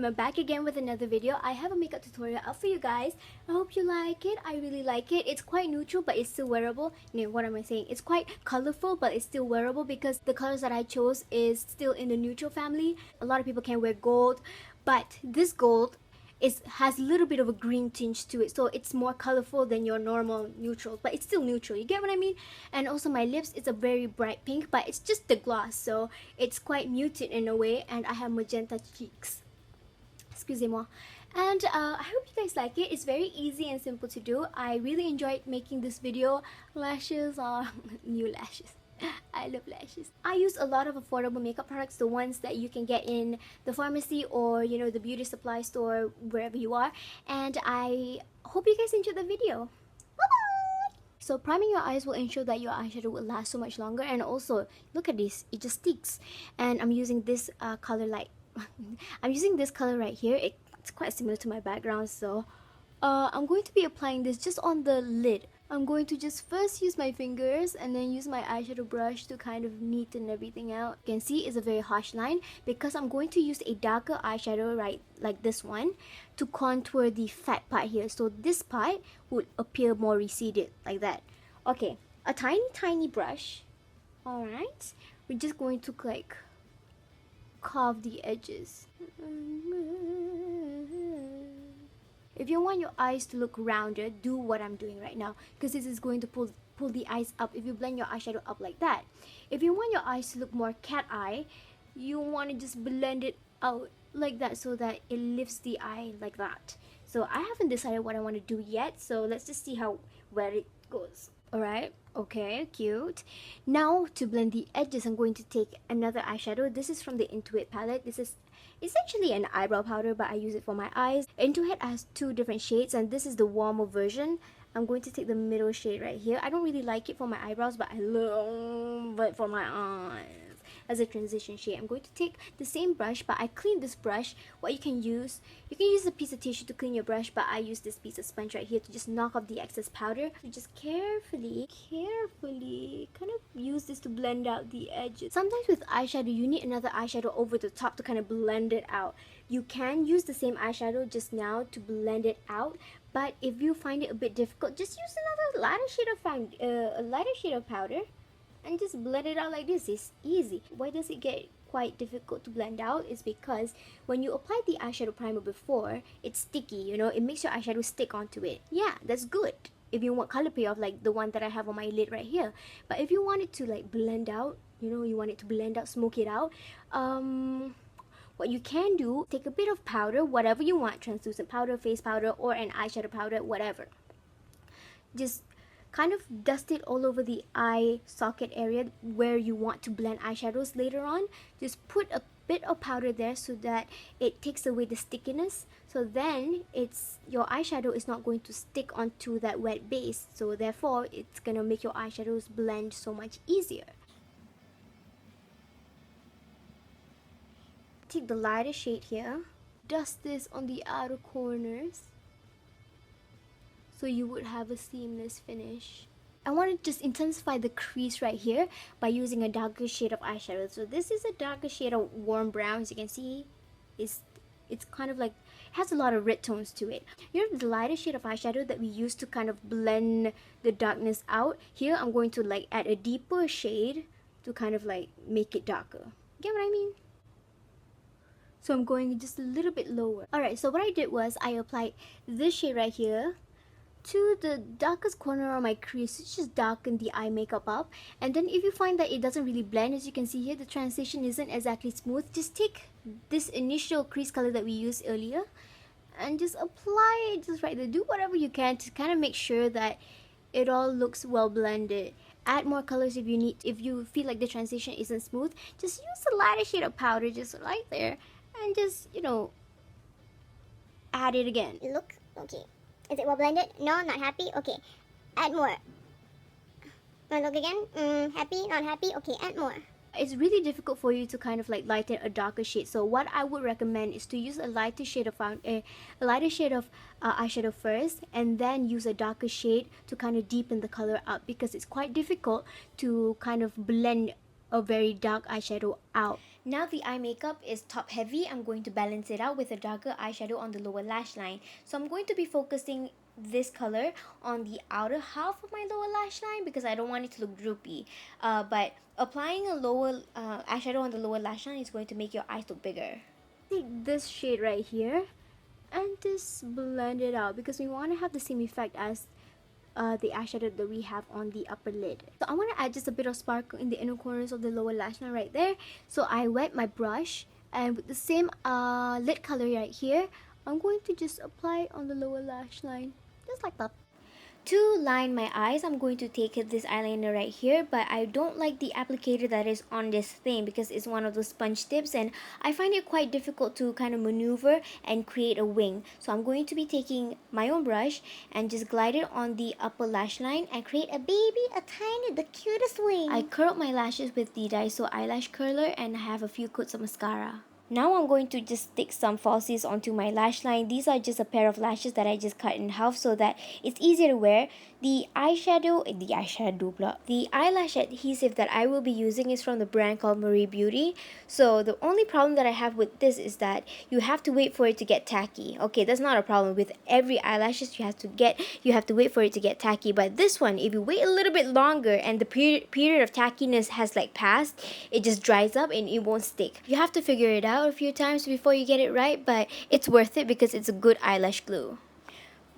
I'm back again with another video. I have a makeup tutorial up for you guys. I hope you like it. I really like it. It's quite neutral, but it's still wearable. No, what am I saying? It's quite colorful, but it's still wearable because the colors that I chose is still in the neutral family. A lot of people can wear gold, but this gold has a little bit of a green tinge to it, so it's more colorful than your normal neutrals, but it's still neutral, you get what I mean? And also my lips, it's a very bright pink, but it's just the gloss, so it's quite muted in a way, and I have magenta cheeks, excusez-moi. And I hope you guys like it. It's very easy and simple to do. I really enjoyed making this video. Lashes are new lashes. I love lashes. I use a lot of affordable makeup products, the ones that you can get in the pharmacy or, you know, the beauty supply store, wherever you are. And I hope you guys enjoyed the video. Bye-bye! So priming your eyes will ensure that your eyeshadow will last so much longer. And also, look at this, it just sticks. And I'm using this color light. I'm using this color right here. It's quite similar to my background, so I'm going to be applying this just on the lid. I'm going to just first use my fingers and then use my eyeshadow brush to kind of neaten everything out. You can see it's a very harsh line because I'm going to use a darker eyeshadow, right, like this one, to contour the fat part here. So this part would appear more receded, like that. Okay, a tiny brush. Alright, we're just going to like carve the edges. If you want your eyes to look rounded, do what I'm doing right now, because this is going to pull the eyes up if you blend your eyeshadow up like that. If you want your eyes to look more cat eye, you want to just blend it out like that so that it lifts the eye like that. So I haven't decided what I want to do yet, so let's just see where it goes. Alright, okay, cute. Now to blend the edges, I'm going to take another eyeshadow. This is from the Intuit palette. This is essentially an eyebrow powder, but I use it for my eyes. Intuit has two different shades, and this is the warmer version. I'm going to take the middle shade right here. I don't really like it for my eyebrows, but I love it for my eyes as a transition shade. I'm going to take the same brush, but I cleaned this brush. What you can use a piece of tissue to clean your brush, but I use this piece of sponge right here to just knock off the excess powder. So just carefully kind of use this to blend out the edges. Sometimes with eyeshadow, you need another eyeshadow over the top to kind of blend it out. You can use the same eyeshadow just now to blend it out, but if you find it a bit difficult, just use another lighter shade of powder and just blend it out like this. It's easy. Why does it get quite difficult to blend out? Is because when you apply the eyeshadow primer before, it's sticky, you know, it makes your eyeshadow stick onto it. Yeah, that's good if you want color payoff like the one that I have on my lid right here. But if you want it to like blend out, you know, you want it to blend out, smoke it out, what you can do, take a bit of powder, whatever you want, translucent powder, face powder, or an eyeshadow powder, whatever. Just kind of dust it all over the eye socket area where you want to blend eyeshadows later on. Just put a bit of powder there so that it takes away the stickiness. So then your eyeshadow is not going to stick onto that wet base. So therefore, it's gonna make your eyeshadows blend so much easier. Take the lighter shade here, dust this on the outer corners so you would have a seamless finish. I want to just intensify the crease right here by using a darker shade of eyeshadow. So this is a darker shade of warm brown. As you can see, it's kind of like, it has a lot of red tones to it. Here's the lighter shade of eyeshadow that we use to kind of blend the darkness out. Here I'm going to like add a deeper shade to kind of like make it darker. Get what I mean? So I'm going just a little bit lower. Alright, so what I did was I applied this shade right here to the darkest corner of my crease. It's just darken the eye makeup up. And then if you find that it doesn't really blend, as you can see here, the transition isn't exactly smooth, just take this initial crease color that we used earlier and just apply it just right there. Do whatever you can to kind of make sure that it all looks well blended. Add more colors if you need. If you feel like the transition isn't smooth, just use a lighter shade of powder just right there and just, you know, add it again. Look, okay. Is it well blended? No, not happy? Okay. Add more. Look again? Happy? Not happy? Okay, add more. It's really difficult for you to kind of like lighten a darker shade. So what I would recommend is to use a lighter shade of eyeshadow first, and then use a darker shade to kind of deepen the color up, because it's quite difficult to kind of blend a very dark eyeshadow out. Now the eye makeup is top heavy. I'm going to balance it out with a darker eyeshadow on the lower lash line. So I'm going to be focusing this color on the outer half of my lower lash line because I don't want it to look droopy. But applying a lower eyeshadow on the lower lash line is going to make your eyes look bigger. Take this shade right here and just blend it out because we want to have the same effect as the eyeshadow that we have on the upper lid. So I want to add just a bit of sparkle in the inner corners of the lower lash line right there. So I wet my brush and with the same lid color right here, I'm going to just apply on the lower lash line, just like that. To line my eyes, I'm going to take this eyeliner right here, but I don't like the applicator that is on this thing because it's one of those sponge tips and I find it quite difficult to kind of maneuver and create a wing. So I'm going to be taking my own brush and just glide it on the upper lash line and create a tiny, the cutest wing. I curled my lashes with the Daiso eyelash curler and I have a few coats of mascara. Now I'm going to just stick some falsies onto my lash line. These are just a pair of lashes that I just cut in half so that it's easier to wear. The eyelash adhesive that I will be using is from the brand called Marie Beauty. So the only problem that I have with this is that you have to wait for it to get tacky. Okay, that's not a problem. With every eyelashes you have to wait for it to get tacky. But this one, if you wait a little bit longer and the period of tackiness has like passed, it just dries up and it won't stick. You have to figure it out a few times before you get it right, but it's worth it because it's a good eyelash glue.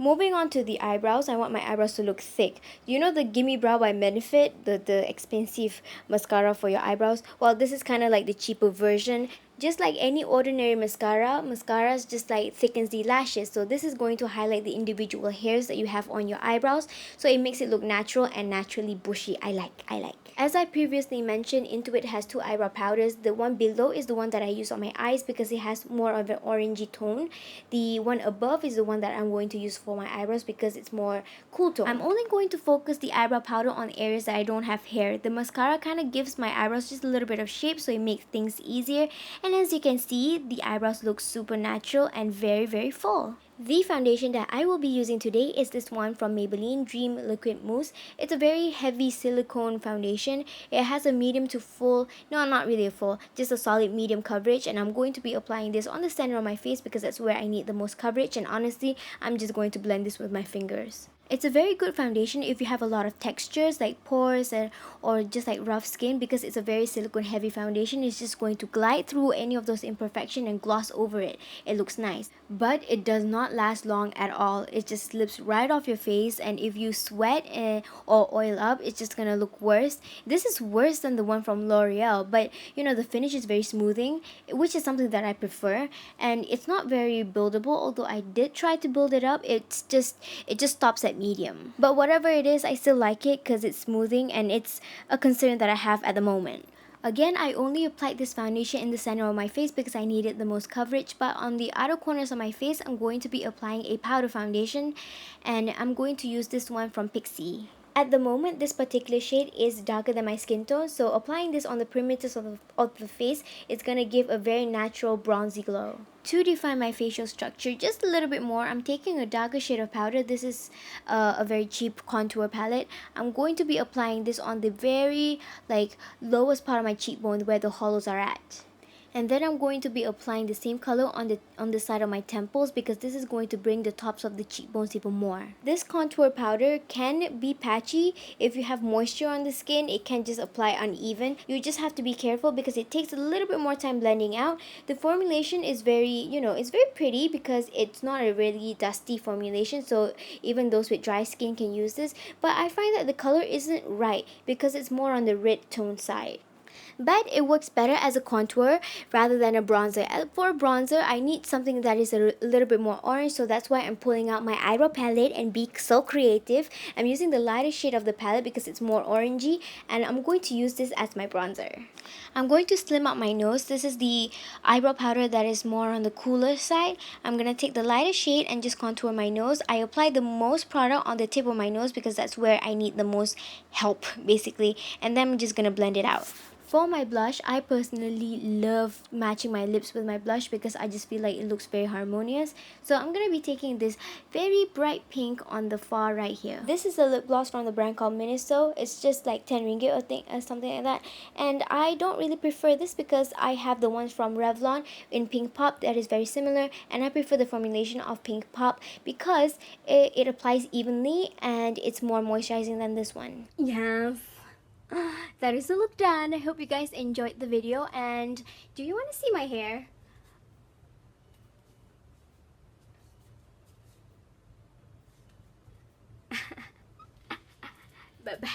Moving on to the eyebrows, I want my eyebrows to look thick. You know the Gimme Brow by Benefit, the expensive mascara for your eyebrows? Well, this is kind of like the cheaper version. Just like any ordinary mascaras just like thickens the lashes. So this is going to highlight the individual hairs that you have on your eyebrows. So it makes it look natural and naturally bushy. I like. As I previously mentioned, Intuit has two eyebrow powders. The one below is the one that I use on my eyes because it has more of an orangey tone. The one above is the one that I'm going to use for my eyebrows because it's more cool tone. I'm only going to focus the eyebrow powder on areas that I don't have hair. The mascara kind of gives my eyebrows just a little bit of shape so it makes things easier. And as you can see, the eyebrows look super natural and very, very full. The foundation that I will be using today is this one from Maybelline Dream Liquid Mousse. It's a very heavy silicone foundation. It has a medium to full, no, not really a full, just a solid medium coverage, and I'm going to be applying this on the center of my face because that's where I need the most coverage, and honestly, I'm just going to blend this with my fingers. It's a very good foundation if you have a lot of textures like pores or just like rough skin because it's a very silicone heavy foundation. It's just going to glide through any of those imperfections and gloss over it. It looks nice. But it does not last long at all. It just slips right off your face, and if you sweat or oil up, it's just gonna look worse. This is worse than the one from L'Oreal, but you know the finish is very smoothing, which is something that I prefer, and it's not very buildable. Although I did try to build it up, it just stops at medium. But whatever it is, I still like it because it's smoothing and it's a concern that I have at the moment. Again, I only applied this foundation in the center of my face because I needed the most coverage, but on the outer corners of my face, I'm going to be applying a powder foundation, and I'm going to use this one from Pixy. At the moment, this particular shade is darker than my skin tone, so applying this on the perimeters of the face is going to give a very natural bronzy glow. To define my facial structure just a little bit more, I'm taking a darker shade of powder. This is a very cheap contour palette. I'm going to be applying this on the very lowest part of my cheekbone where the hollows are at. And then I'm going to be applying the same color on the side of my temples because this is going to bring the tops of the cheekbones even more. This contour powder can be patchy. If you have moisture on the skin, it can just apply uneven. You just have to be careful because it takes a little bit more time blending out. The formulation is very, it's very pretty because it's not a really dusty formulation, so even those with dry skin can use this. But I find that the color isn't right because it's more on the red tone side. But it works better as a contour rather than a bronzer. For bronzer, I need something that is a little bit more orange, so that's why I'm pulling out my eyebrow palette and being so creative. I'm using the lighter shade of the palette because it's more orangey, and I'm going to use this as my bronzer. I'm going to slim out my nose. This is the eyebrow powder that is more on the cooler side. I'm going to take the lighter shade and just contour my nose. I apply the most product on the tip of my nose because that's where I need the most help, basically. And then I'm just going to blend it out. For my blush, I personally love matching my lips with my blush because I just feel like it looks very harmonious. So I'm gonna be taking this very bright pink on the far right here. This is a lip gloss from the brand called Miniso. It's just like 10 ringgit or something like that. And I don't really prefer this because I have the ones from Revlon in Pink Pop that is very similar, and I prefer the formulation of Pink Pop because it applies evenly and it's more moisturizing than this one. Yes. That is the look done. I hope you guys enjoyed the video, and do you want to see my hair? Bye bye.